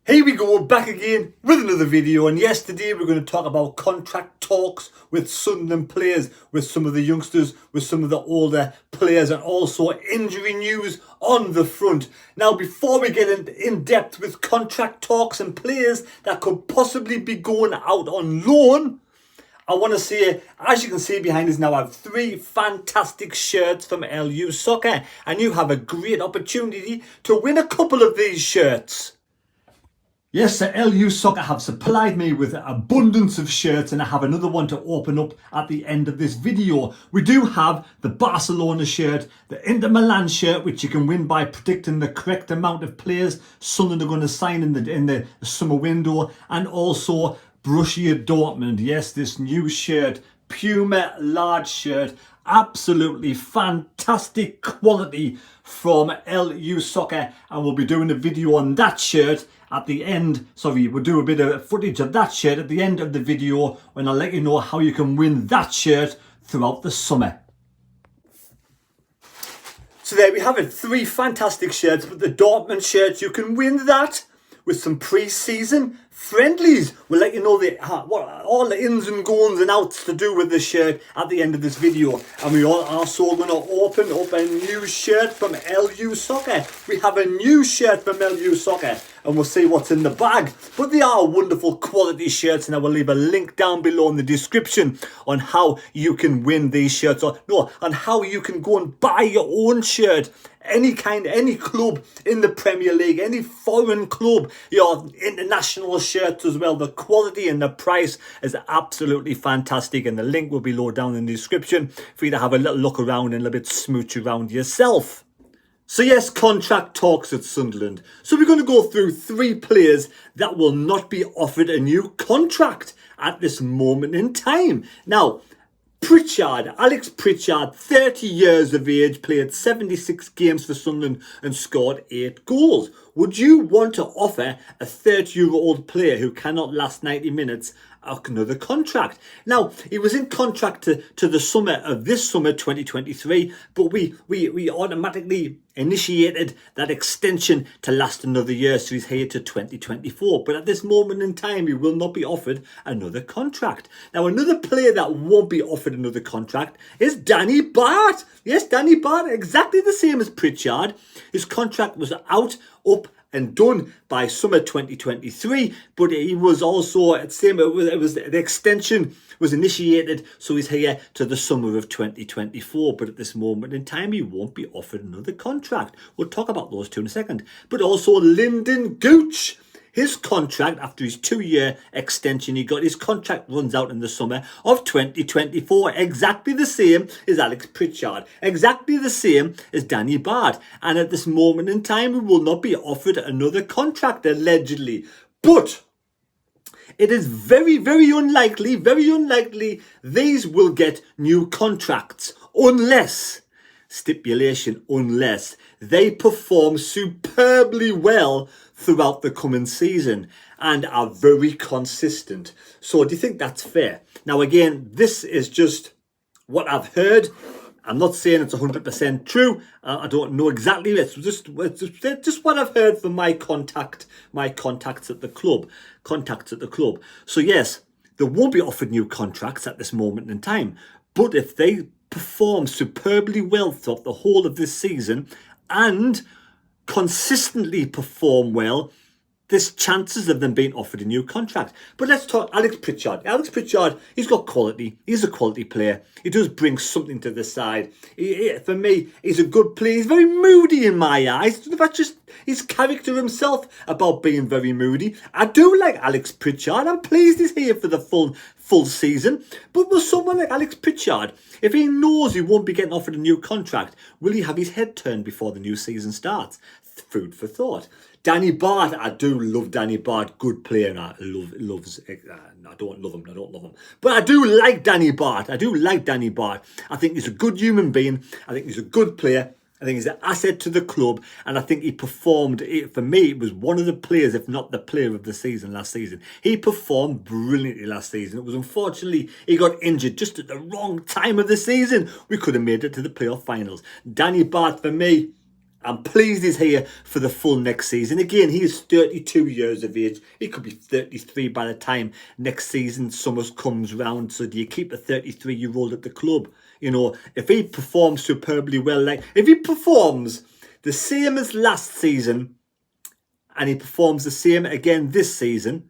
Here we go, back again with another video, and yesterday we're going to talk about contract talks with Sunderland players, with some of the youngsters, with some of the older players, and also injury news on the front. Now, before we get in depth with contract talks and players that could possibly be going out on loan, I want to say, as you can see behind us now, I have three fantastic shirts from LU Soccer, and you have a great opportunity to win a couple of these shirts. Yes, the LU Soccer have supplied me with an abundance of shirts, and I have another one to open up at the end of this video. We do have the Barcelona shirt, the Inter Milan shirt, which you can win by predicting the correct amount of players Sunderland are going to sign in the summer window, and also Borussia Dortmund. Yes, this new shirt, Puma large shirt, absolutely fantastic quality from LU Soccer, and we'll be doing a video on that shirt at the end. We'll do a bit of footage of that shirt at the end of the video when I'll let you know how you can win that shirt throughout the summer. So there we have it, three fantastic shirts, but the Dortmund shirts, you can win that with some pre-season friendlies. We'll let you know all the ins and goings and outs to do with the shirt at the end of this video. And we are also going to open up a new shirt from LU Soccer. We have a new shirt from LU Soccer, and we'll see what's in the bag. But they are wonderful quality shirts, and I will leave a link down below in the description on how you can win these shirts, on how you can go and buy your own shirt. Any club in the Premier League, any foreign club, your international shirts as well. The quality and the price is absolutely fantastic, and the link will be low down in the description for you to have a little look around and a little bit smooch around yourself. So yes, contract talks at Sunderland. So we're going to go through three players that will not be offered a new contract at this moment in time. Now, Alex Pritchard, 30 years of age, played 76 games for Sunderland and scored 8 goals. Would you want to offer a 30-year-old player who cannot last 90 minutes another contract? Now, he was in contract to the summer of this summer 2023, but we automatically initiated that extension to last another year, so he's here to 2024. But at this moment in time, he will not be offered another contract. Now, another player that won't be offered another contract is Danny Batth. Yes, Danny Batth, exactly the same as Pritchard. His contract was up and done by summer 2023, but he was also the extension was initiated, so he's here to the summer of 2024. But at this moment in time, he won't be offered another contract. We'll talk about those two in a second. But also Lyndon Gooch. His contract, after his 2-year extension, his contract runs out in the summer of 2024. Exactly the same as Alex Pritchard. Exactly the same as Danny Batth. And at this moment in time, he will not be offered another contract, allegedly. But it is very, very unlikely these will get new contracts unless they perform superbly well throughout the coming season and are very consistent. So do you think that's fair? Now, again, this is just what I've heard. I'm not saying it's 100% true. I don't know exactly. It's just what I've heard from my contacts at the club. So yes, they won't be offered new contracts at this moment in time. But if they perform superbly well throughout the whole of this season and consistently perform well, there's chances of them being offered a new contract. But let's talk Alex Pritchard. Alex Pritchard, he's got quality. He's a quality player. He does bring something to the side. For me, he's a good player. He's very moody in my eyes. That's just his character himself about being very moody. I do like Alex Pritchard. I'm pleased he's here for the full season. But with someone like Alex Pritchard, if he knows he won't be getting offered a new contract, will he have his head turned before the new season starts? Food for thought. Danny Batth, I do love Danny Batth, good player, and I don't love him, but I do like Danny Batth. I think he's a good human being. I think he's a good player. I think he's an asset to the club, and I think he performed. For me, it was one of the players, if not the player of the season last season. He performed brilliantly last season. It was unfortunately he got injured just at the wrong time of the season. We could have made it to the playoff finals. Danny Batth, for me, I'm pleased he's here for the full next season. Again, he is 32 years of age. He could be 33 by the time next season summer comes round. So do you keep a 33-year-old at the club? You know, if he performs superbly well, like if he performs the same as last season and he performs the same again this season,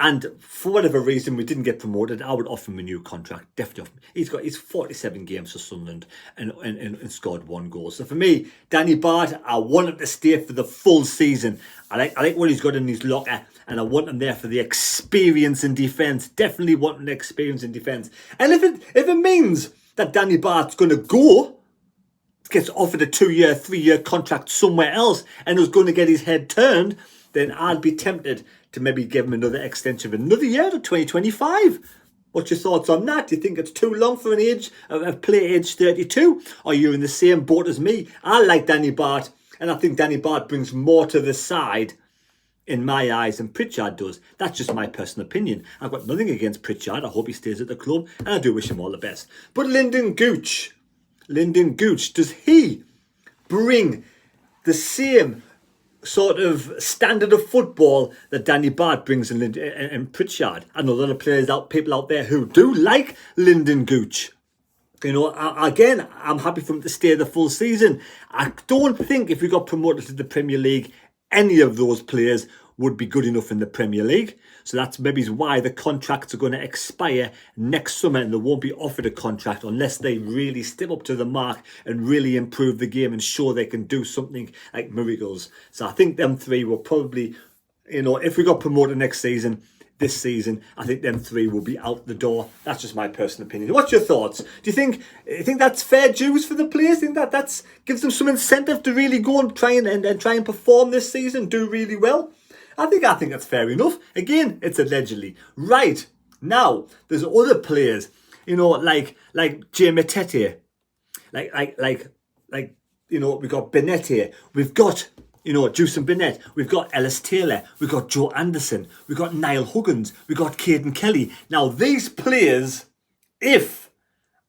and for whatever reason we didn't get promoted, I would offer him a new contract. Definitely offer him. He's 47 games for Sunderland and scored 1 goal. So for me, Danny Bart, I want him to stay for the full season. I like what he's got in his locker, and I want him there for the experience in defence. Definitely want him the experience in defence. And if it means that Danny Bart's going to go, gets offered a 2-year, 3-year contract somewhere else, and is going to get his head turned, then I'd be tempted to maybe give him another extension of another year to 2025. What's your thoughts on that? Do you think it's too long for a player age 32? Are you in the same boat as me? I like Danny Bart, and I think Danny Bart brings more to the side in my eyes than Pritchard does. That's just my personal opinion. I've got nothing against Pritchard. I hope he stays at the club, and I do wish him all the best. But Lyndon Gooch, does he bring the same sort of standard of football that Danny Bart brings in Pritchard? I know a lot of people out there who do like Lyndon Gooch. You know, again, I'm happy for him to stay the full season. I don't think if we got promoted to the Premier League, any of those players would be good enough in the Premier League. So that's maybe why the contracts are going to expire next summer, and they won't be offered a contract unless they really step up to the mark and really improve the game and show they can do something like miracles. So I think them 3 will probably, you know, if we got promoted this season, I think them 3 will be out the door. That's just my personal opinion. What's your thoughts? Do you think that's fair dues for the players? Think that gives them some incentive to really go and try and perform this season, do really well? I think that's fair enough. Again, it's allegedly. Right, now, there's other players, you know, like Jay Matete, like you know, we've got Bennett here. We've got, you know, Juice Bennett. We've got Ellis Taylor. We've got Joe Anderson. We've got Niall Huggins. We've got Caden Kelly. Now, these players, if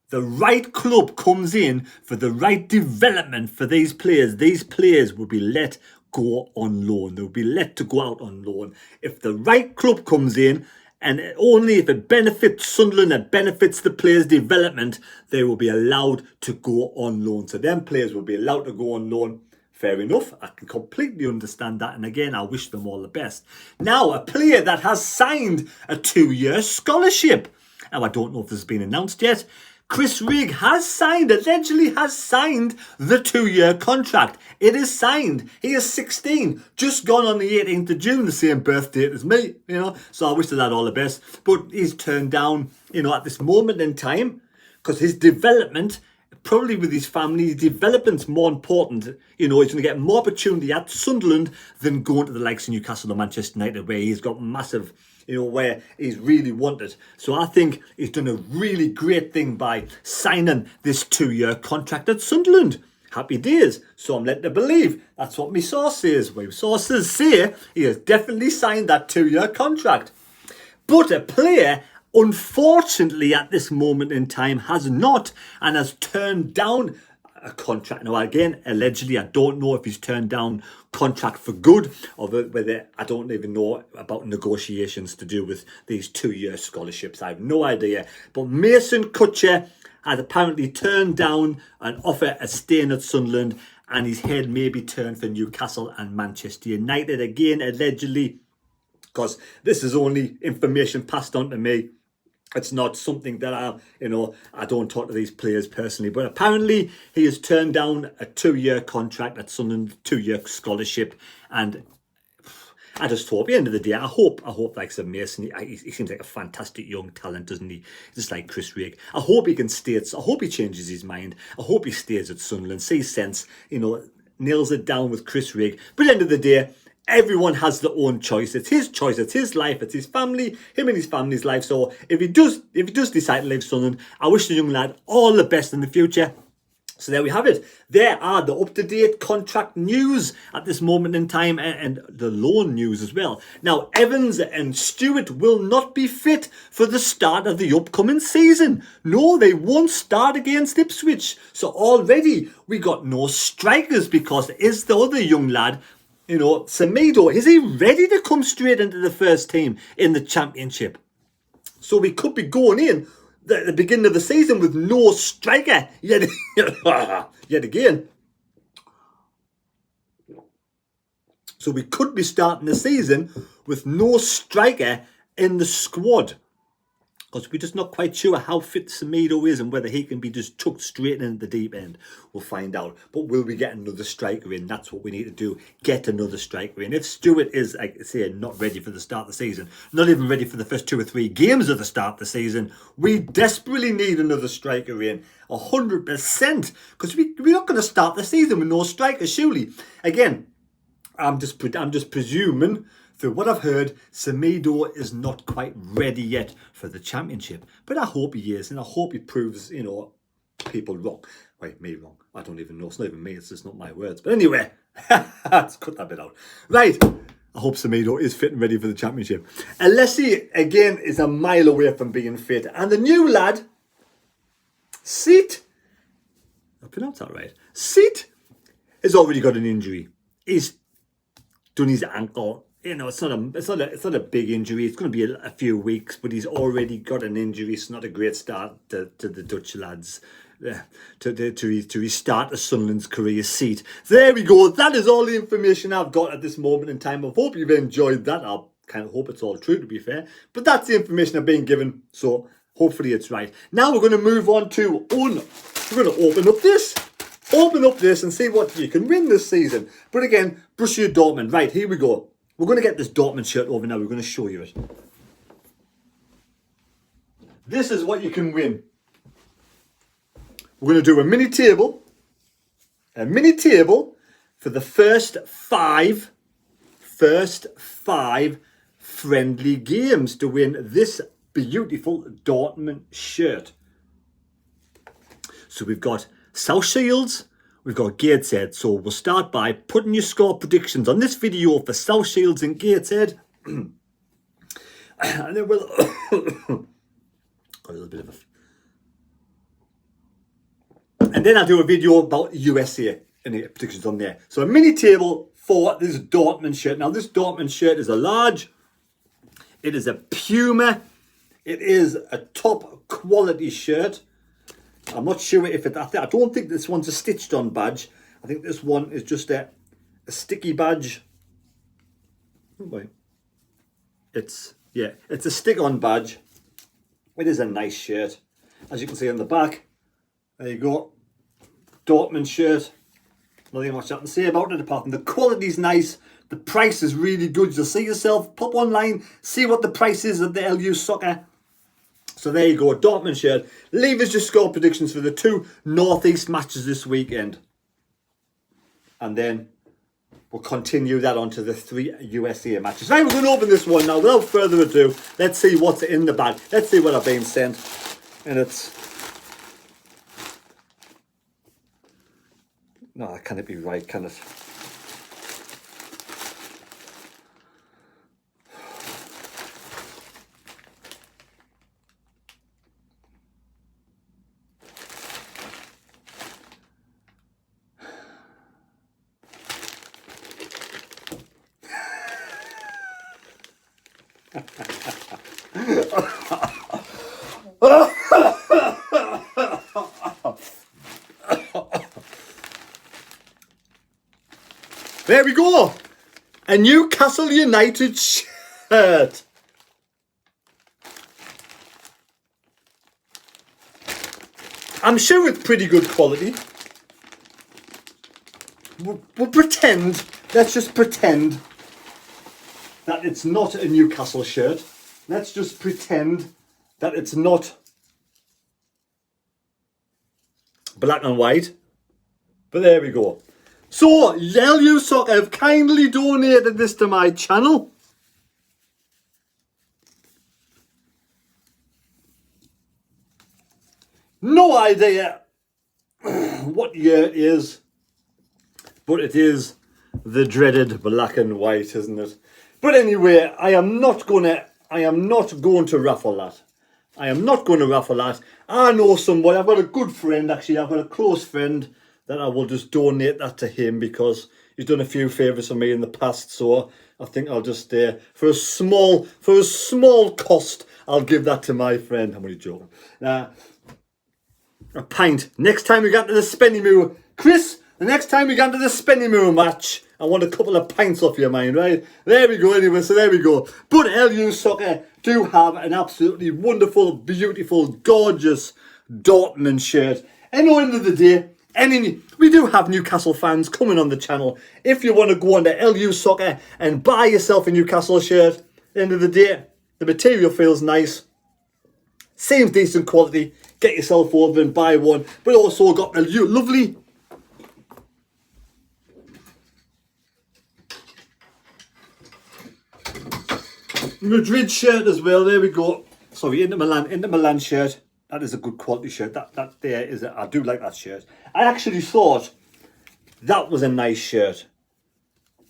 the right club comes in for the right development for these players will be let go on loan. They'll be let to go out on loan. If the right club comes in, and only if it benefits Sunderland and benefits the players' development, they will be allowed to go on loan. So them players will be allowed to go on loan. Fair enough. I can completely understand that. And again, I wish them all the best. Now, a player that has signed a 2-year scholarship. Now, I don't know if this has been announced yet. Chris Rigg allegedly has signed the 2-year contract. It is signed. He is 16, just gone on the 18th of June, the same birth date as me, you know. So I wish the lad all the best. But he's turned down, you know, at this moment in time, because his development, probably with his family, his development's more important. You know, he's going to get more opportunity at Sunderland than going to the likes of Newcastle or Manchester United, where he's got massive, you know, where he's really wanted. So I think he's done a really great thing by signing this 2-year contract at Sunderland. Happy days. So I'm led to believe that's what my source says. My sources say he has definitely signed that 2-year contract. But a player, unfortunately, at this moment in time, has not, and has turned down a contract. Now, again, allegedly, I don't know if he's turned down contract for good, or whether, I don't even know about negotiations to do with these 2-year scholarships. I have no idea. But Mason Kutcher has apparently turned down an offer of staying at Sunderland, and his head may be turned for Newcastle and Manchester United. Again, allegedly, because this is only information passed on to me. It's not something that I don't talk to these players personally, but apparently he has turned down a 2-year contract at Sunderland, 2-year scholarship, and I just hope, at the end of the day, I hope like Sir Mason, he seems like a fantastic young talent, doesn't he? Just like Chris Rigg. I hope he can stay. I hope he changes his mind. I hope he stays at Sunderland, sees sense, nails it down with Chris Rigg. But at the end of the day, everyone has their own choice. It's his choice. It's his life. It's his family, him and his family's life. So if he does decide to leave Sunderland, I wish the young lad all the best in the future. So there we have it. There are the up-to-date contract news at this moment in time, and the loan news as well. Now, Evans and Stewart will not be fit for the start of the upcoming season. No, they won't start against Ipswich. So already we got no strikers, because is the other young lad, Semedo, is he ready to come straight into the first team in the Championship? So we could be going in the beginning of the season with no striker yet again. So we could be starting the season with no striker in the squad, because we're just not quite sure how fit Semedo is and whether he can be just tucked straight into the deep end. We'll find out. But will we get another striker in? That's what we need to do. Get another striker in. If Stewart is, like I say, not ready for the start of the season, not even ready for the first 2 or 3 games of the start of the season, we desperately need another striker in. 100%. Because we're not going to start the season with no striker, surely. Again, I'm just presuming, through what I've heard, Semedo is not quite ready yet for the Championship. But I hope he is, and I hope he proves, people wrong. Wait, me wrong. I don't even know. It's not even me. It's just not my words. But anyway, let's cut that bit out. Right. I hope Semedo is fit and ready for the Championship. Alessi, again, is a mile away from being fit. And the new lad, Seat, I pronounced that right, Seat, has already got an injury. He's done his ankle. It's not a big injury. It's going to be a few weeks, but he's already got an injury. It's not a great start to the Dutch lads, to his start of Sunderland's career. Seat. There we go. That is all the information I've got at this moment in time. I hope you've enjoyed that. I kind of hope it's all true, to be fair. But that's the information I've been given, so hopefully it's right. Now we're going to move on to we're going to open up this and see what you can win this season. But again, Borussia Dortmund. Right, here we go. We're going to get this Dortmund shirt over now. We're going to show you it. This is what you can win. We're going to do a mini table for the first five friendly games to win this beautiful Dortmund shirt. So we've got South Shields, we've got Gateshead. So we'll start by putting your score predictions on this video for South Shields and Gateshead. And then we'll got a little bit of and then I'll do a video about USA and the predictions on there. So a mini table for this Dortmund shirt. Now this Dortmund shirt is a large. It is a Puma. It is a top quality shirt. I'm not sure if it. I don't think this one's a stitched on badge. I think this one is just a sticky badge. Oh boy. It's a stick on badge. It is a nice shirt, as you can see on the back. There you go, Dortmund shirt. Nothing much I can say about it apart from the quality's nice. The price is really good. You'll see yourself. Pop online, see what the price is of the LU Soccer. So there you go, Dortmund shirt. Leave us your score predictions for the 2 Northeast matches this weekend. And then we'll continue that on to the 3 USA matches. Right, we're going to open this one now. Without further ado, let's see what's in the bag. Let's see what I've been sent. And it's... No, that can't be right, can it? There we go. A Newcastle United shirt. I'm sure it's pretty good quality. We'll pretend, let's just pretend that it's not a Newcastle shirt. Let's just pretend that it's not black and white. But there we go. So, LU Soccer have kindly donated this to my channel. No idea what year it is, but it is the dreaded black and white, isn't it? But anyway, I am not going to raffle that. I am not going to raffle that. I know somebody. I've got a good friend, actually. I've got a close friend that I will just donate that to him because he's done a few favours for me in the past. So I think I'll just for a small cost, I'll give that to my friend. I'm only joking. A pint. Next time we get to the Spennymoor, Chris. The next time we get to the Spennymoor match, I want a couple of pints off your mind, right? There we go. Anyway, so there we go. But LU Soccer do have an absolutely wonderful, beautiful, gorgeous Dortmund shirt. And at the end of the day, we do have Newcastle fans coming on the channel. If you want to go on to LU Soccer and buy yourself a Newcastle shirt, at the end of the day, the material feels nice, seems decent quality. Get yourself over and buy one. But also got a lovely Madrid shirt as well. There we go. Sorry, Inter Milan shirt. That is a good quality shirt. That there is I do like that shirt. I actually thought that was a nice shirt,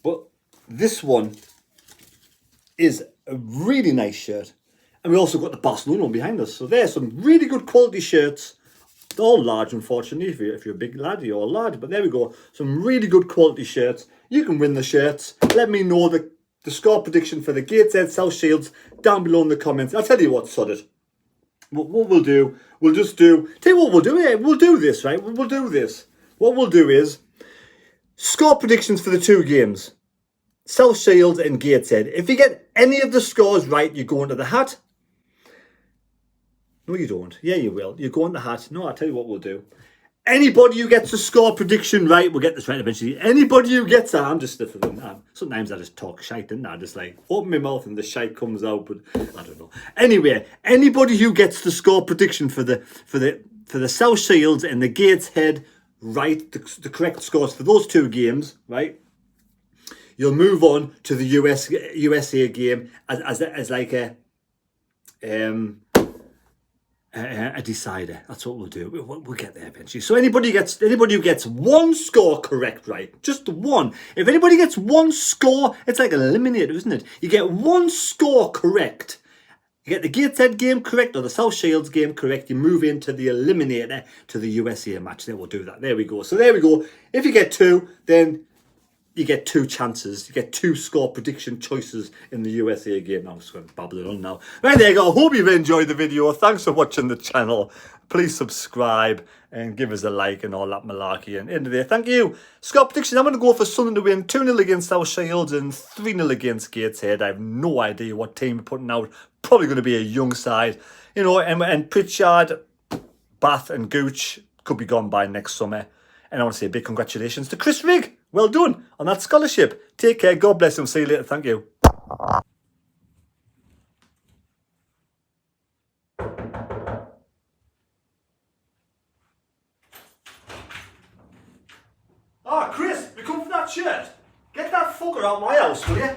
but this one is a really nice shirt. And we also got the Barcelona one behind us. So there's some really good quality shirts. They're all large, unfortunately. If you're a big lad, you're all large. But there we go. Some really good quality shirts. You can win the shirts. Let me know the score prediction for the Gateshead South Shields down below in the comments. I'll tell you what, sod it. What we'll do, we'll just do... Tell you what we'll do. Yeah, we'll do this, right? We'll do this. What we'll do is score predictions for the two games. South Shields and Gateshead. If you get any of the scores right, you go into the hat. No, you don't. Yeah, you will. You go in the hat. No, I'll tell you what we'll do. Anybody who gets a score prediction right, we'll get this right eventually. Anybody who gets that, I'm just sometimes I just talk shite, and I just like open my mouth and the shite comes out, but I don't know. Anyway, anybody who gets the score prediction for the South Shields and the Gateshead right, the correct scores for those two games, right? You'll move on to the USA game as like a decider. That's what we'll do. We'll get there eventually. So anybody who gets one score correct, right? Just one. If anybody gets one score, it's like an eliminator, isn't it? You get one score correct. You get the Gateshead game correct or the South Shields game correct. You move into the eliminator to the USA match. Then we'll do that. There we go. So there we go. If you get two, then you get two chances. You get two score prediction choices in the USA game. I'm just going to babble it on now. Right, there you go. I hope you've enjoyed the video. Thanks for watching the channel. Please subscribe and give us a like and all that malarkey. And end of the day, thank you. Score prediction. I'm going to go for Sunderland to win 2-0 against South Shields and 3-0 against Gateshead. I have no idea what team we're putting out. Probably going to be a young side. You know, and Pritchard, Bath and Gooch could be gone by next summer. And I want to say a big congratulations to Chris Rigg. Well done on that scholarship. Take care. God bless him. See you later. Thank you. Ah, Chris, we come for that shirt. Get that fucker out of my house, will you?